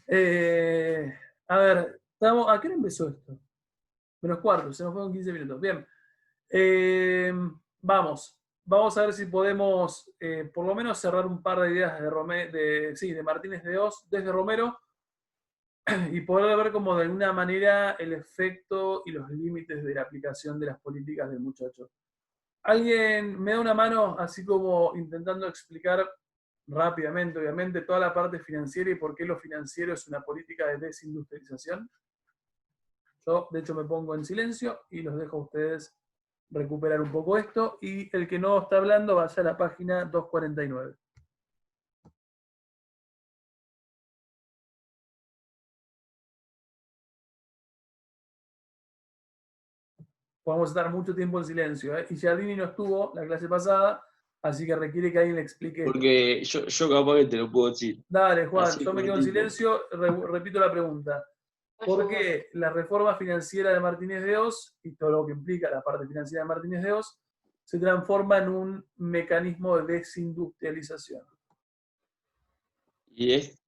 Eh, a ver, ¿a qué hora empezó esto? Menos cuarto, se nos fueron 15 minutos. Bien. Eh, vamos a ver si podemos por lo menos cerrar un par de ideas de Martínez de Oz desde Romero y poder ver como de alguna manera el efecto y los límites de la aplicación de las políticas del muchacho. ¿Alguien me da una mano así como intentando explicar rápidamente, obviamente, toda la parte financiera y por qué lo financiero es una política de desindustrialización? Yo, de hecho, me pongo en silencio y los dejo a ustedes recuperar un poco esto. Y el que no está hablando, vaya a la página 249. Podemos estar mucho tiempo en silencio. Y Giardini no estuvo la clase pasada, así que requiere que alguien le explique esto. Porque yo capaz que te lo puedo decir. Dale, Juan, Así yo me quedo en cortito. silencio. Repito la pregunta. ¿Por Ayuda. qué la reforma financiera de Martínez de Oz y todo lo que implica la parte financiera de Martínez de Oz se transforma en un mecanismo de desindustrialización?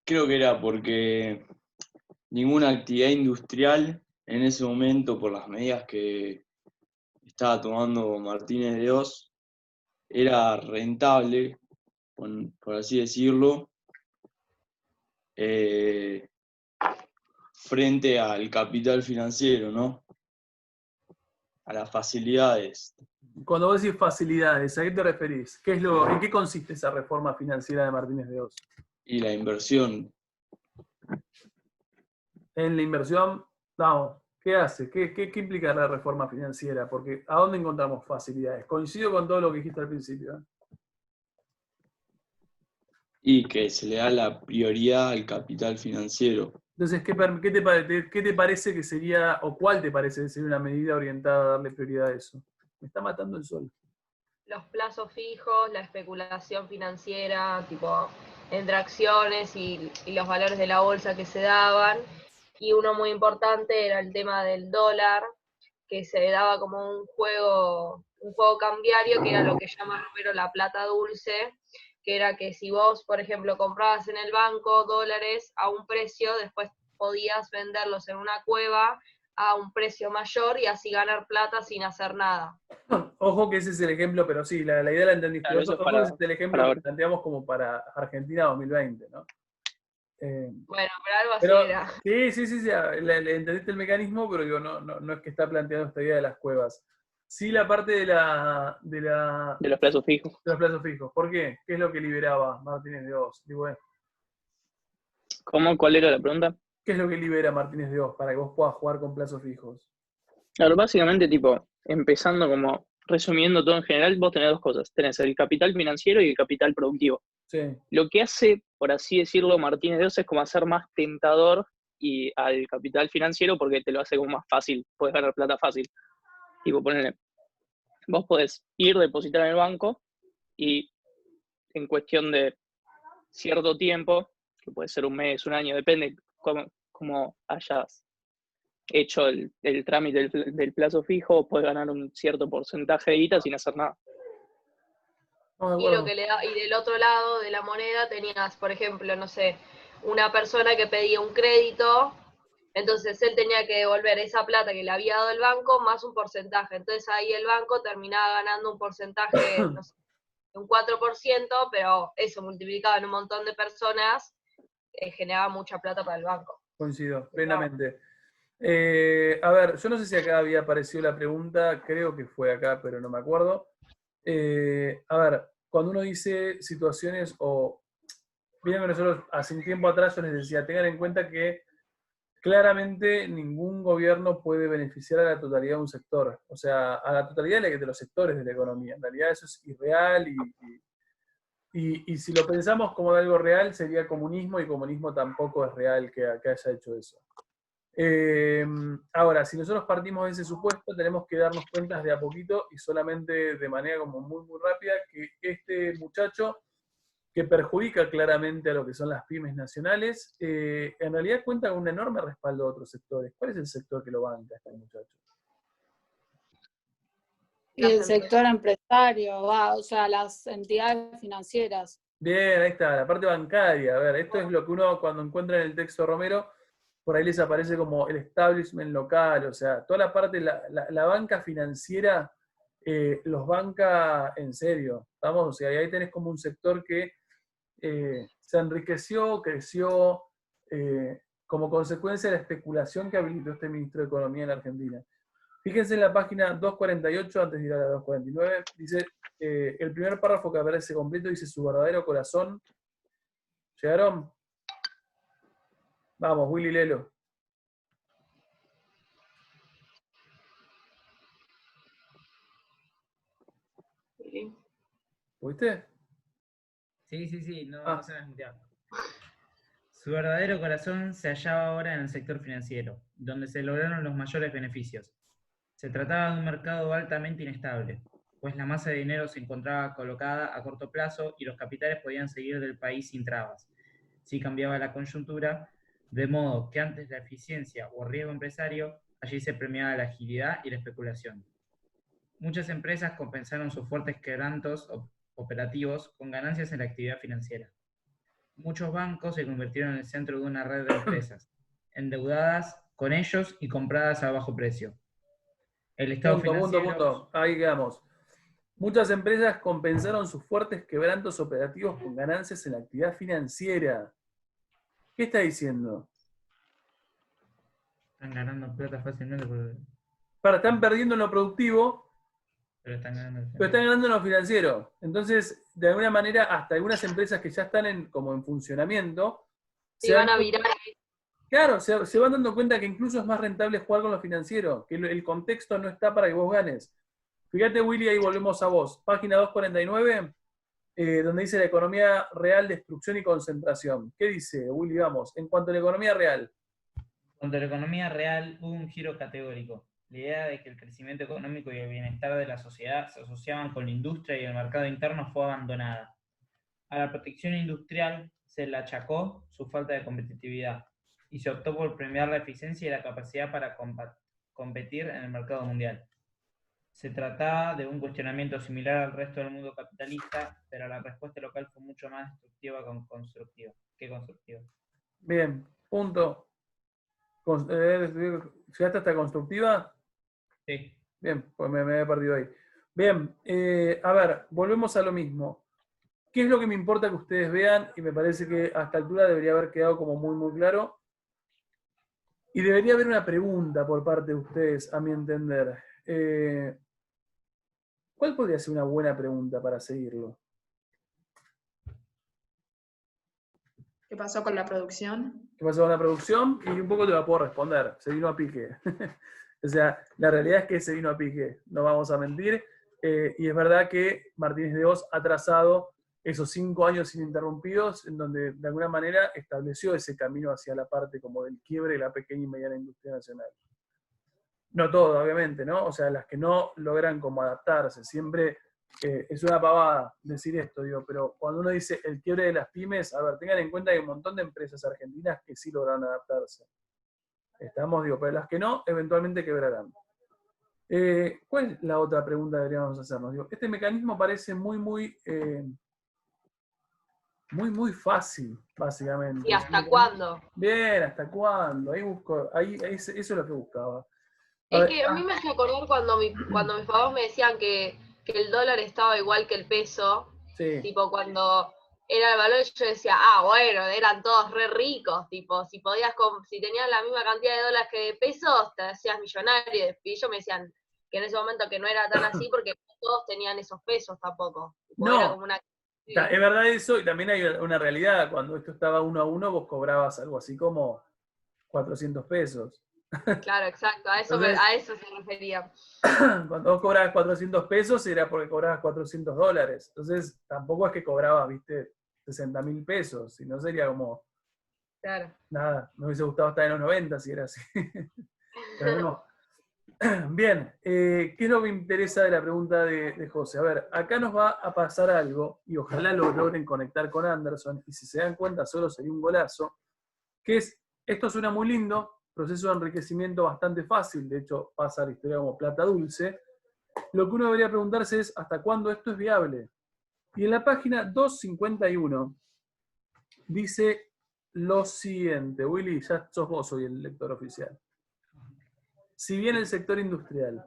Creo que era porque ninguna actividad industrial en ese momento, por las medidas que estaba tomando Martínez de Oz, era rentable, por así decirlo, eh, frente al capital financiero, ¿no? A las facilidades. Cuando vos decís facilidades, ¿a qué te referís? ¿En qué consiste esa reforma financiera de Martínez de Oz? Y la inversión. En la inversión, vamos, ¿qué hace? ¿Qué implica la reforma financiera? Porque ¿a dónde encontramos facilidades? Coincido con todo lo que dijiste al principio. Y que se le da la prioridad al capital financiero. Entonces, ¿qué te parece que sería, o cuál te parece que sería una medida orientada a darle prioridad a eso? Me está matando el sol. Los plazos fijos, la especulación financiera, tipo entre acciones y los valores de la bolsa que se daban. Y uno muy importante era el tema del dólar, que se daba como un juego cambiario, que era lo que llama Romero la plata dulce, que era que si vos, por ejemplo, comprabas en el banco dólares a un precio, después podías venderlos en una cueva a un precio mayor y así ganar plata sin hacer nada. Ojo que ese es el ejemplo, pero sí, la idea la entendiste. Claro, eso es Ojo que ese es el para ejemplo que ahora. planteamos como para Argentina 2020, ¿no? Eh, Bueno, pero algo así Pero era. sí, le entendiste el mecanismo, pero digo, no es que está planteando esta idea de las cuevas. Sí la parte De los plazos fijos. de los plazos fijos. ¿Por qué? ¿Qué es lo que liberaba Martínez de Oz? Digo, ¿Cómo? ¿Cuál era la pregunta? ¿qué es lo que libera Martínez de Oz para que vos puedas jugar con plazos fijos? Claro, básicamente, tipo, empezando como resumiendo todo en general, vos tenés dos cosas. Tenés el capital financiero y el capital productivo. Sí. Lo que hace, por así decirlo, Martínez de Oz es como hacer más tentador y al capital financiero porque te lo hace como más fácil, puedes ganar plata fácil. Tipo, ponele, vos podés ir, depositar en el banco y en cuestión de cierto tiempo, que puede ser un mes, un año, depende cómo hayas hecho el trámite del plazo fijo, puedes ganar un cierto porcentaje de guita sin hacer nada. No, de Y lo acuerdo. que y del otro lado de la moneda tenías, por ejemplo, no sé, una persona que pedía un crédito, entonces él tenía que devolver esa plata que le había dado el banco más un porcentaje. Entonces ahí el banco terminaba ganando un porcentaje, no sé, de un 4%, pero eso multiplicado en un montón de personas generaba mucha plata para el banco. Coincido, plenamente. A ver, yo no sé si acá había aparecido la pregunta, creo que fue acá, pero no me acuerdo. A ver, cuando uno dice situaciones o miren que nosotros hace un tiempo atrás yo les decía, tengan en cuenta que claramente ningún gobierno puede beneficiar a la totalidad de un sector, o sea, a la totalidad de los sectores de la economía. En realidad eso es irreal y si lo pensamos como de algo real sería comunismo y comunismo tampoco es real que haya hecho eso. Ahora, si nosotros partimos de ese supuesto, tenemos que darnos cuenta de a poquito y solamente de manera como muy rápida que este muchacho que perjudica claramente a lo que son las pymes nacionales, en realidad cuenta con un enorme respaldo de otros sectores. ¿Cuál es el sector que lo banca este muchacho? Y el sector empresario, o sea, las entidades financieras. Bien, ahí está, la parte bancaria. A ver, esto es lo que uno cuando encuentra en el texto Romero, por ahí les aparece como el establishment local, o sea, toda la parte, la banca financiera los banca en serio, ¿estamos? O sea, y ahí tenés como un sector que se enriqueció, creció, como consecuencia de la especulación que habilitó este ministro de Economía en la Argentina. Fíjense en la página 248, antes de ir a la 249, dice, el primer párrafo que aparece completo dice su verdadero corazón. ¿Llegaron? Vamos, Willy Lelo. Sí. ¿Pudiste? Sí, no, Ah. no se me has muteado. Su verdadero corazón se hallaba ahora en el sector financiero, donde se lograron los mayores beneficios. Se trataba de un mercado altamente inestable, pues la masa de dinero se encontraba colocada a corto plazo y los capitales podían seguir del país sin trabas. Si cambiaba la coyuntura, de modo que antes la eficiencia o riesgo empresario, allí se premiaba la agilidad y la especulación. Muchas empresas compensaron sus fuertes quebrantos operativos con ganancias en la actividad financiera. Muchos bancos se convirtieron en el centro de una red de empresas, endeudadas con ellos y compradas a bajo precio. El Estado financiero... Punto. Ahí quedamos. Muchas empresas compensaron sus fuertes quebrantos operativos con ganancias en la actividad financiera. ¿Qué está diciendo? Están ganando plata fácilmente, Están perdiendo en lo productivo, pero están ganando. pero están ganando en lo financiero. Entonces, de alguna manera, hasta algunas empresas que ya están como en funcionamiento, Se van a virar. Claro, se van dando cuenta que incluso es más rentable jugar con lo financiero, que el contexto no está para que vos ganes. Fíjate, Willy, ahí volvemos a vos. Página 249, donde dice la economía real, destrucción y concentración. ¿Qué dice, Willy? Vamos, en cuanto a la economía real. En cuanto a la economía real, hubo un giro categórico. La idea de que el crecimiento económico y el bienestar de la sociedad se asociaban con la industria y el mercado interno fue abandonada. A la protección industrial se le achacó su falta de competitividad y se optó por premiar la eficiencia y la capacidad para competir en el mercado mundial. Se trataba de un cuestionamiento similar al resto del mundo capitalista, pero la respuesta local fue mucho más destructiva que constructiva. Bien, punto. ¿Llegaste hasta constructiva? Sí. Bien, pues me había perdido ahí. Bien, a ver, volvemos a lo mismo. ¿Qué es lo que me importa que ustedes vean? Y me parece que a esta altura debería haber quedado como muy, muy claro. Y debería haber una pregunta por parte de ustedes, a mi entender. ¿Cuál podría ser una buena pregunta para seguirlo? ¿Qué pasó con la producción? ¿Qué pasó con la producción? Y un poco te va a poder responder. Se vino a pique. O sea, la realidad es que se vino a pique. No vamos a mentir. Y es verdad que Martínez de Oz ha trazado esos 5 años ininterrumpidos en donde de alguna manera estableció ese camino hacia la parte como del quiebre de la pequeña y mediana industria nacional. No todo, obviamente, ¿no? O sea, las que no logran como adaptarse. Siempre es una pavada decir esto, digo, pero cuando uno dice el quiebre de las pymes, a ver, tengan en cuenta que hay un montón de empresas argentinas que sí lograron adaptarse. Estamos, digo, pero las que no, eventualmente quebrarán. ¿Cuál es la otra pregunta que deberíamos hacernos? Digo, este mecanismo parece muy fácil, básicamente. ¿Y hasta cuándo? Bien, ¿hasta cuándo? Ahí busco, eso es lo que buscaba. Es que a mí me hace acordar cuando mis papás me decían que el dólar estaba igual que el peso, sí. tipo cuando era el valor, yo decía, bueno, eran todos re ricos, tipo, si tenías la misma cantidad de dólares que de pesos, te hacías millonario. Y ellos me decían que en ese momento que no era tan así porque no todos tenían esos pesos tampoco. Tipo, No, era como una... es verdad eso, y también hay una realidad, cuando esto estaba 1 a 1, vos cobrabas algo así como 400 pesos. Claro, exacto, Entonces, a eso se refería. Cuando vos cobrabas 400 pesos era porque cobrabas 400 dólares. Entonces, tampoco es que cobrabas, viste, 60.000 pesos, si no sería como... Claro. Nada, me hubiese gustado estar en los 90 si era así. Pero no. Bien, ¿qué es lo que me interesa de la pregunta de José? A ver, acá nos va a pasar algo, y ojalá lo logren conectar con Anderson, y si se dan cuenta solo sería un golazo, que es, esto suena muy lindo, proceso de enriquecimiento bastante fácil, de hecho pasa a la historia como plata dulce. Lo que uno debería preguntarse es, ¿hasta cuándo esto es viable? Y en la página 251 dice lo siguiente. Willy, ya sos vos hoy el lector oficial. Si bien el sector industrial.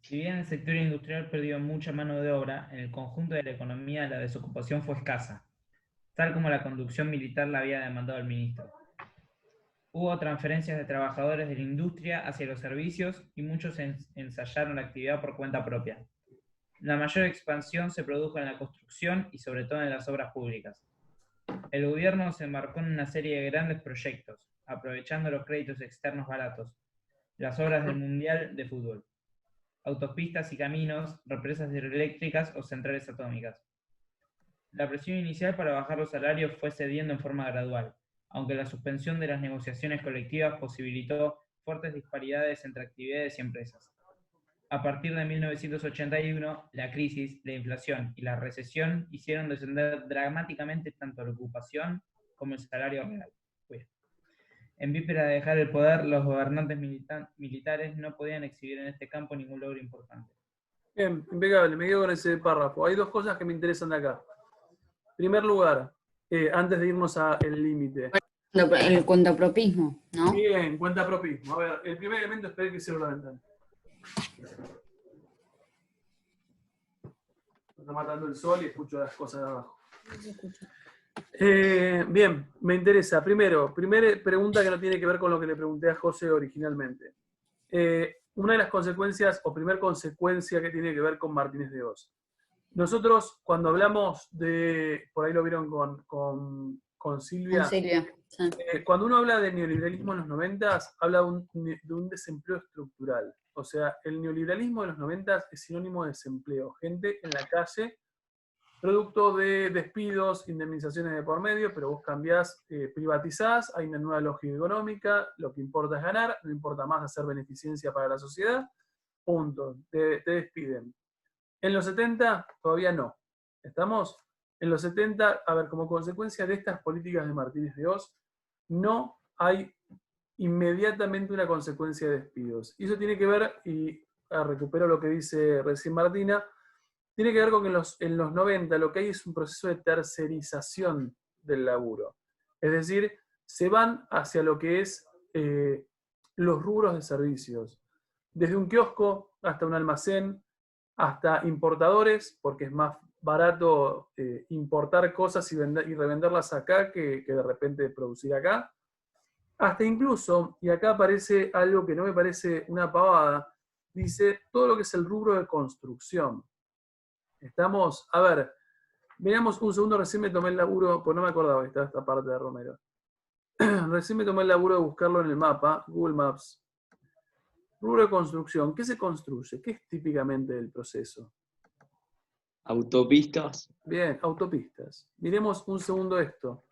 Si bien el sector industrial perdió mucha mano de obra, en el conjunto de la economía la desocupación fue escasa, tal como la conducción militar la había demandado el ministro. Hubo transferencias de trabajadores de la industria hacia los servicios y muchos ensayaron la actividad por cuenta propia. La mayor expansión se produjo en la construcción y sobre todo en las obras públicas. El gobierno se embarcó en una serie de grandes proyectos, aprovechando los créditos externos baratos, las obras del Mundial de Fútbol, autopistas y caminos, represas hidroeléctricas o centrales atómicas. La presión inicial para bajar los salarios fue cediendo en forma gradual, aunque la suspensión de las negociaciones colectivas posibilitó fuertes disparidades entre actividades y empresas. A partir de 1981, la crisis, la inflación y la recesión hicieron descender dramáticamente tanto la ocupación como el salario real. En víspera de dejar el poder, los gobernantes militares no podían exhibir en este campo ningún logro importante. Bien, impecable, me quedo con ese párrafo. Hay dos cosas que me interesan de acá. En primer lugar, antes de irnos al límite. El cuentapropismo, ¿no? Bien, cuentapropismo. A ver, el primer elemento, esperé que cierre la ventana. Me está matando el sol y escucho las cosas de abajo. Bien, me interesa. Primera pregunta que no tiene que ver con lo que le pregunté a José originalmente. Una de las consecuencias, o primer consecuencia que tiene que ver con Martínez de Oz. Nosotros, cuando hablamos de, por ahí lo vieron con Silvia, Sí. cuando uno habla de neoliberalismo en los 90, habla de un desempleo estructural. O sea, el neoliberalismo de los 90 es sinónimo de desempleo. Gente en la calle, producto de despidos, indemnizaciones de por medio, pero vos cambiás, privatizás, hay una nueva lógica económica, lo que importa es ganar, no importa más hacer beneficencia para la sociedad, punto, te despiden. En los 70 todavía no. ¿Estamos? En los 70, a ver, como consecuencia de estas políticas de Martínez de Oz, no hay inmediatamente una consecuencia de despidos. Y eso tiene que ver, y recupero lo que dice recién Martina, tiene que ver con que en los 90 lo que hay es un proceso de tercerización del laburo. Es decir, se van hacia lo que es los rubros de servicios. Desde un kiosco hasta un almacén, hasta importadores, porque es más barato importar cosas y revenderlas acá que de repente producir acá. Hasta incluso, y acá aparece algo que no me parece una pavada, dice todo lo que es el rubro de construcción. Estamos, a ver, veamos un segundo, recién me tomé el laburo, pues no me acordaba que estaba esta parte de Romero. Recién me tomé el laburo de buscarlo en el mapa, Google Maps. Rubro de construcción, ¿qué se construye? ¿Qué es típicamente el proceso? Autopistas. Bien, autopistas. Miremos un segundo esto.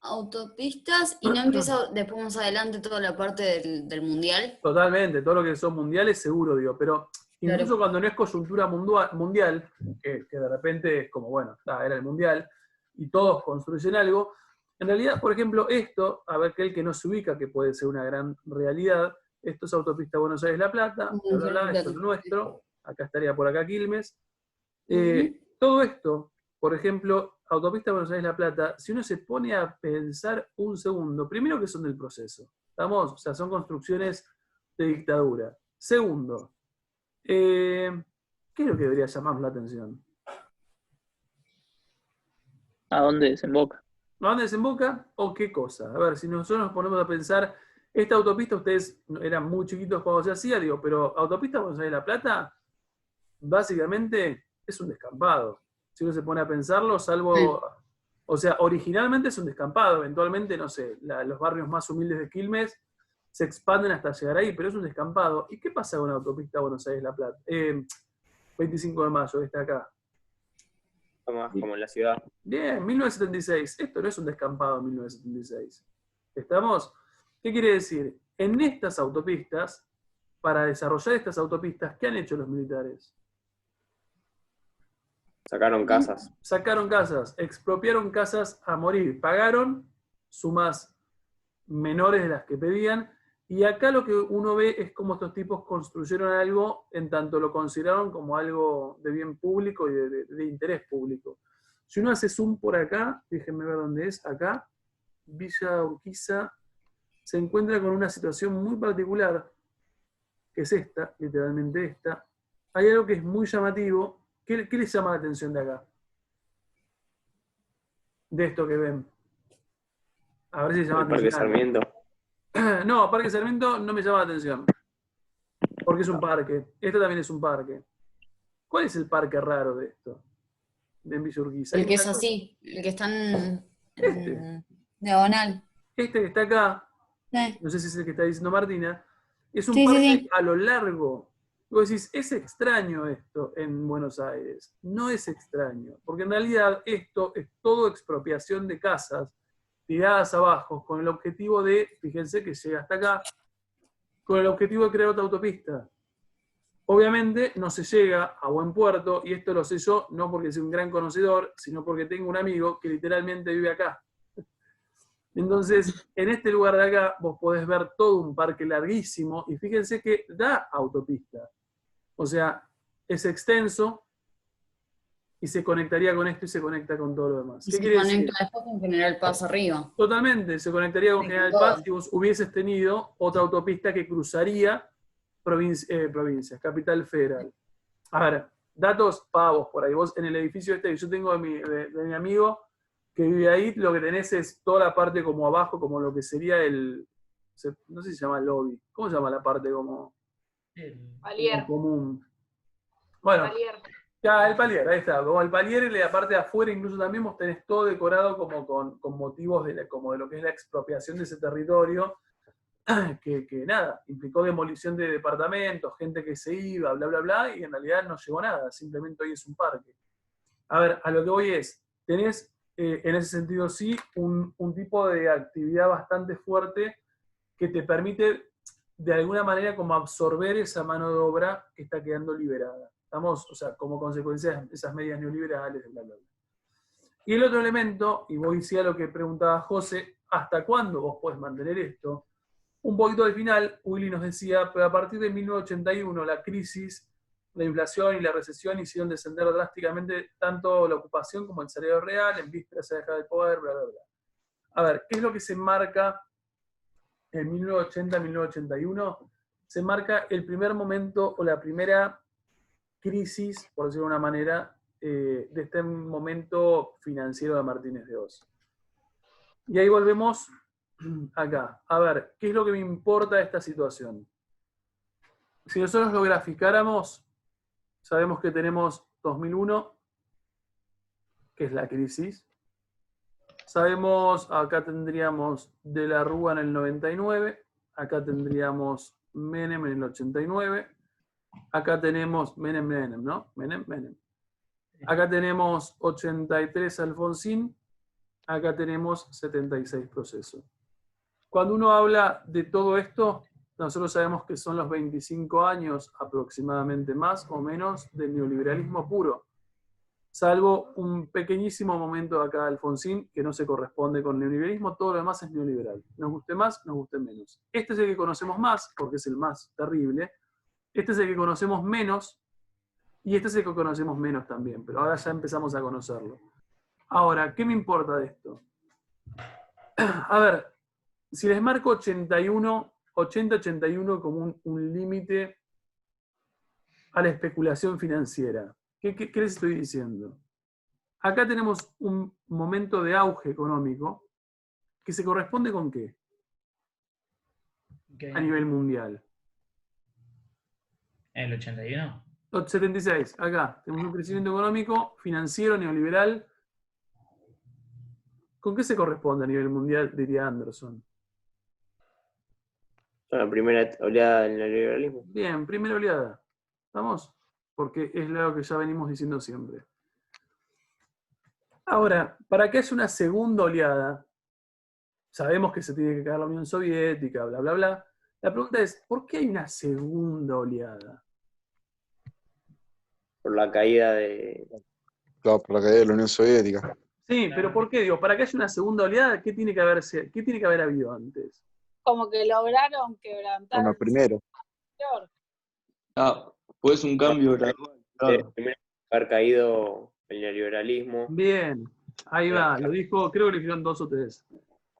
Autopistas, y no empieza después más adelante toda la parte del mundial. Totalmente, todo lo que son mundiales seguro, digo, pero incluso Claro. cuando no es coyuntura mundial, que de repente es como, bueno, era el mundial, y todos construyen algo, en realidad, por ejemplo, esto, a ver, que el que no se ubica, que puede ser una gran realidad, esto es autopista Buenos Aires-La Plata, bla, bla, bla, esto es nuestro, acá estaría por acá Quilmes. Todo esto, por ejemplo, autopista Buenos Aires-La Plata, si uno se pone a pensar un segundo, primero que son del proceso, ¿estamos? O sea, son construcciones de dictadura. Segundo, ¿qué es lo que debería llamarnos la atención? ¿A dónde desemboca? ¿A dónde desemboca o qué cosa? A ver, si nosotros nos ponemos a pensar, esta autopista, ustedes eran muy chiquitos cuando se hacía, digo, pero autopista Buenos Aires-La Plata, básicamente es un descampado. Si uno se pone a pensarlo, salvo, o sea, originalmente es un descampado, eventualmente, no sé, los barrios más humildes de Quilmes se expanden hasta llegar ahí, pero es un descampado. ¿Y qué pasa con la autopista Buenos Aires-La Plata? 25 de mayo, está acá. Como en la ciudad. Bien, 1976. Esto no es un descampado en 1976. ¿Estamos? ¿Qué quiere decir? En estas autopistas, para desarrollar estas autopistas, ¿qué han hecho los militares? Sacaron casas. Sacaron casas, expropiaron casas a morir, pagaron sumas menores de las que pedían Y acá lo que uno ve es cómo estos tipos construyeron algo en tanto lo consideraron como algo de bien público y de interés público. Si uno hace zoom por acá, déjenme ver dónde es, acá, Villa Urquiza se encuentra con una situación muy particular, que es esta, literalmente esta. Hay algo que es muy llamativo. ¿Qué les llama la atención de acá? De esto que ven. A ver si llama El Parque atención. Sarmiento. No, Parque Sarmiento no me llama la atención. Porque es un parque. Esto también es un parque. ¿Cuál es el parque raro de esto? De Villa Urquiza. El que es así, el que está Este. en diagonal. Este que está acá, Sí, no sé si es el que está diciendo Martina, es un sí, parque sí. a lo largo. Vos decís, es extraño esto en Buenos Aires. No es extraño, porque en realidad esto es todo expropiación de casas tiradas abajo con el objetivo de, fíjense que llega hasta acá, con el objetivo de crear otra autopista. Obviamente no se llega a buen puerto, y esto lo sé yo no porque sea un gran conocedor, sino porque tengo un amigo que literalmente vive acá. Entonces, en este lugar de acá vos podés ver todo un parque larguísimo, y fíjense que da autopista. O sea, es extenso, y se conectaría con esto y se conecta con todo lo demás. Y ¿Qué se quiere decir? conecta después con General Paz arriba. Totalmente, se conectaría con Sí, General con Paz todo. si vos hubieses tenido otra autopista que cruzaría provincias, capital federal. A ver, datos pavos por ahí. Vos en el edificio este que yo tengo de mi amigo que vive ahí, lo que tenés es toda la parte como abajo, como lo que sería no sé si se llama lobby. ¿Cómo se llama la parte como Palier. común? Bueno, Palier. ya, el palier, ahí está. Como el palier y la parte de afuera, incluso también vos tenés todo decorado como con motivos como de lo que es la expropiación de ese territorio, que nada, implicó demolición de departamentos, gente que se iba, bla, bla, bla, y en realidad no llegó nada, simplemente hoy es un parque. A ver, a lo que voy es, tenés en ese sentido sí un tipo de actividad bastante fuerte que te permite de alguna manera como absorber esa mano de obra que está quedando liberada. ¿Estamos? O sea, como consecuencia de esas medidas neoliberales, bla, bla, bla. Y el otro elemento, y voy a lo que preguntaba José, ¿hasta cuándo vos podés mantener esto? Un poquito al final, Willy nos decía, pero a partir de 1981 la crisis, la inflación y la recesión hicieron descender drásticamente tanto la ocupación como el salario real, en vísperas se deja de poder, bla, bla, bla. A ver, ¿qué es lo que se marca en 1980-1981? Se marca el primer momento o la primera crisis, por decirlo de una manera, de este momento financiero de Martínez de Oz. Y ahí volvemos acá. A ver, ¿qué es lo que me importa de esta situación? Si nosotros lo graficáramos, sabemos que tenemos 2001, que es la crisis. Sabemos, acá tendríamos De la Rúa en el 99, acá tendríamos Menem en el 89, acá tenemos Menem, ¿no? Menem. Acá tenemos 83 Alfonsín, acá tenemos 76 Proceso. Cuando uno habla de todo esto, nosotros sabemos que son los 25 años aproximadamente más o menos del neoliberalismo puro, salvo un pequeñísimo momento acá de Alfonsín que no se corresponde con el neoliberalismo, todo lo demás es neoliberal. Nos guste más, nos guste menos. Este es el que conocemos más, porque es el más terrible. Este es el que conocemos menos, y este es el que conocemos menos también, pero ahora ya empezamos a conocerlo. Ahora, ¿qué me importa de esto? A ver, si les marco 80-81 como un límite a la especulación financiera, ¿qué les estoy diciendo? Acá tenemos un momento de auge económico que se corresponde con ¿qué? Okay. A nivel mundial. ¿El 81? 76, acá tenemos un crecimiento económico, financiero, neoliberal. ¿Con qué se corresponde a nivel mundial, diría Anderson? La primera oleada del neoliberalismo. Bien, primera oleada. ¿Estamos? Porque es lo que ya venimos diciendo siempre. Ahora, para que haya una segunda oleada, sabemos que se tiene que caer la Unión Soviética, bla, bla, bla. La pregunta es, ¿por qué hay una segunda oleada? Por la caída de... Claro, por la caída de la Unión Soviética. Sí, pero ¿por qué? Digo, para que haya una segunda oleada, ¿qué tiene que haber habido antes? como que lograron quebrantar Bueno, el primero. anterior. Pues un cambio gradual, claro. Primero haber caído el neoliberalismo. Bien, ahí va, lo dijo, creo que lo dijeron 2 o 3.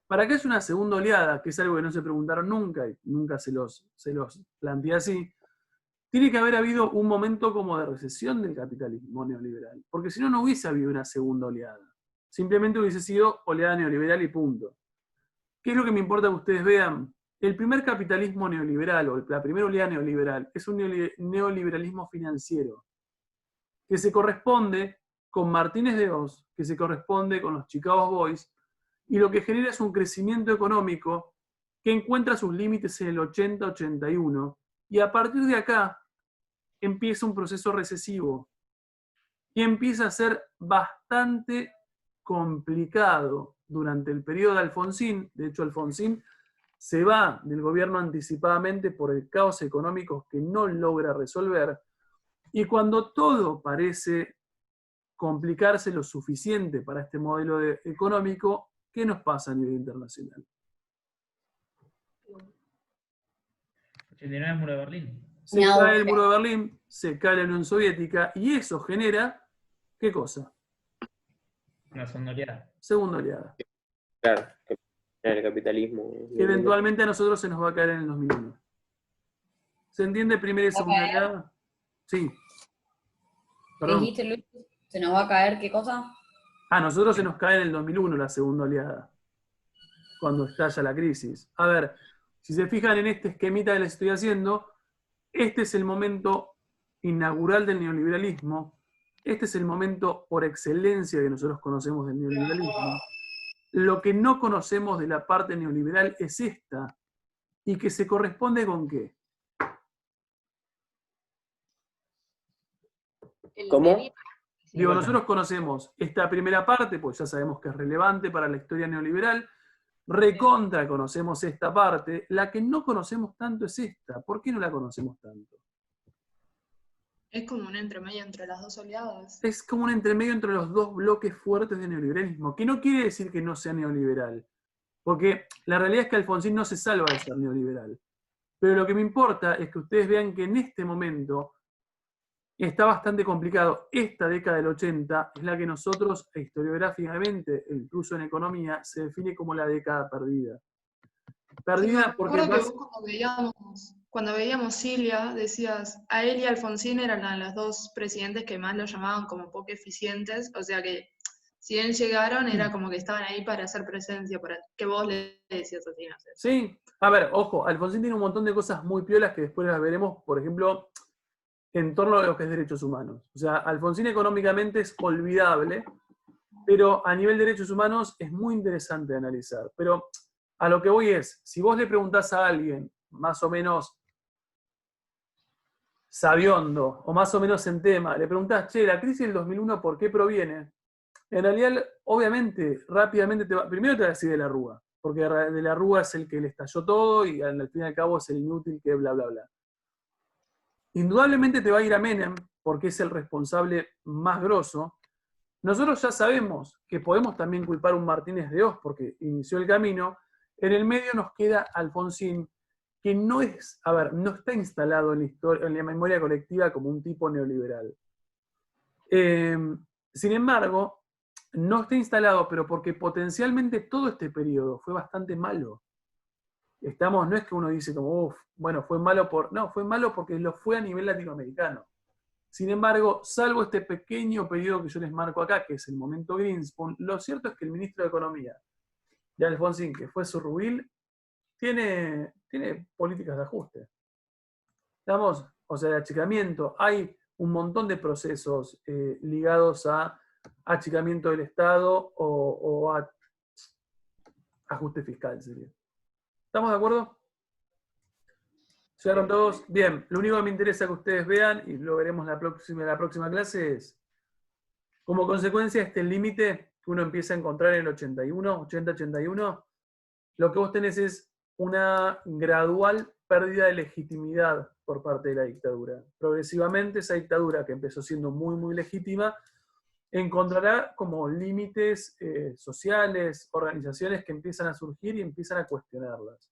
¿Para qué es una segunda oleada? Que es algo que no se preguntaron nunca y nunca se los plantea así. Tiene que haber habido un momento como de recesión del capitalismo neoliberal, porque si no, no hubiese habido una segunda oleada. Simplemente hubiese sido oleada neoliberal y punto. ¿Qué es lo que me importa que ustedes vean? El primer capitalismo neoliberal, o la primera oleada neoliberal, es un neoliberalismo financiero, que se corresponde con Martínez de Oz, que se corresponde con los Chicago Boys, y lo que genera es un crecimiento económico que encuentra sus límites en el 80-81, y a partir de acá empieza un proceso recesivo, y empieza a ser bastante complicado durante el periodo de Alfonsín. De hecho, Alfonsín se va del gobierno anticipadamente por el caos económico que no logra resolver, y cuando todo parece complicarse lo suficiente para este modelo económico, ¿qué nos pasa a nivel internacional? 89 muro de Berlín. Se cae el muro de Berlín, se cae la Unión Soviética, y eso genera, ¿qué cosa? Una segunda oleada. Segunda oleada. Claro, el capitalismo. Que eventualmente a nosotros se nos va a caer en el 2001. ¿Se entiende primera y segunda oleada? Sí. ¿Qué Perdón. dijiste, Luis? ¿Se nos va a caer qué cosa? A nosotros se nos cae en el 2001 la segunda oleada, cuando estalla la crisis. A ver, si se fijan en este esquemita que les estoy haciendo, este es el momento inaugural del neoliberalismo, este es el momento por excelencia que nosotros conocemos del neoliberalismo. Lo que no conocemos de la parte neoliberal es esta, y que se corresponde con ¿qué? ¿Cómo? Digo, nosotros conocemos esta primera parte, pues ya sabemos que es relevante para la historia neoliberal. Recontra conocemos esta parte. La que no conocemos tanto es esta. ¿Por qué no la conocemos tanto? Es como un entremedio entre las dos oleadas. Es como un entremedio entre los dos bloques fuertes de neoliberalismo, que no quiere decir que no sea neoliberal. Porque la realidad es que Alfonsín no se salva de ser neoliberal. Pero lo que me importa es que ustedes vean que en este momento está bastante complicado. Esta década del 80 es la que nosotros, historiográficamente, e incluso en economía, se define como la década perdida. Perdida porque... Me acuerdo que vos cuando veíamos Cilia, decías, a él y Alfonsín eran los dos presidentes que más lo llamaban como poco eficientes, o sea que si bien llegaron, era como que estaban ahí para hacer presencia, para que vos le decías así, no sé. Sí, a ver, ojo, Alfonsín tiene un montón de cosas muy piolas que después las veremos, por ejemplo, en torno a lo que es derechos humanos. O sea, Alfonsín económicamente es olvidable, pero a nivel de derechos humanos es muy interesante de analizar. Pero a lo que voy es, si vos le preguntás a alguien, más o menos sabiondo, o más o menos en tema, le preguntás, che, la crisis del 2001, ¿por qué proviene? En realidad, obviamente, rápidamente primero te va a decir de la Rúa, porque de la Rúa es el que le estalló todo y al fin y al cabo es el inútil que bla, bla, bla. Indudablemente te va a ir a Menem, porque es el responsable más grosso. Nosotros ya sabemos que podemos también culpar a un Martínez de Oz, porque inició el camino. En el medio nos queda Alfonsín, que no es, a ver, no está instalado en la memoria colectiva como un tipo neoliberal. Sin embargo, no está instalado, pero porque potencialmente todo este periodo fue bastante malo. No es que uno dice como, uff, bueno, fue malo no, fue malo porque lo fue a nivel latinoamericano. Sin embargo, salvo este pequeño periodo que yo les marco acá, que es el momento Greenspan, lo cierto es que el ministro de Economía de Alfonsín, que fue Zurrubil, tiene políticas de ajuste. ¿Estamos? O sea, de achicamiento. Hay un montón de procesos ligados a achicamiento del Estado o a ajuste fiscal, sería. ¿Estamos de acuerdo? ¿Llegaron todos? Bien, lo único que me interesa que ustedes vean, y lo veremos la próxima clase, es como consecuencia de este límite que uno empieza a encontrar en el 80-81, lo que vos tenés es una gradual pérdida de legitimidad por parte de la dictadura. Progresivamente esa dictadura, que empezó siendo muy, muy legítima, encontrará como límites sociales, organizaciones que empiezan a surgir y empiezan a cuestionarlas.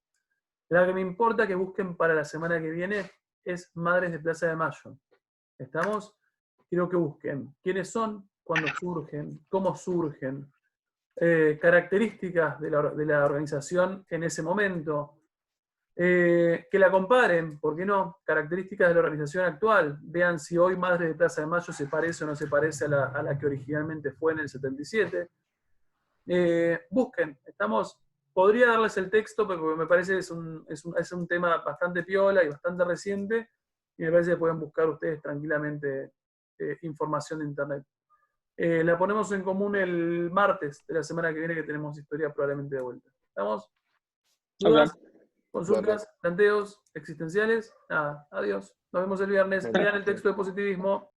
La que me importa que busquen para la semana que viene es Madres de Plaza de Mayo. ¿Estamos? Quiero que busquen quiénes son, cuándo surgen, cómo surgen, características de la organización en ese momento, que la comparen, ¿por qué no? Características de la organización actual. Vean si hoy Madres de Plaza de Mayo se parece o no se parece a la que originalmente fue en el 77. Busquen, podría darles el texto, porque me parece que es un tema bastante piola y bastante reciente, y me parece que pueden buscar ustedes tranquilamente información de internet. La ponemos en común el martes de la semana que viene, que tenemos historia probablemente de vuelta. ¿Estamos? ¿Dudas? Ok. ¿Consultas? ¿Planteos existenciales? Nada, adiós. Nos vemos el viernes. Bueno. Lean el texto de positivismo.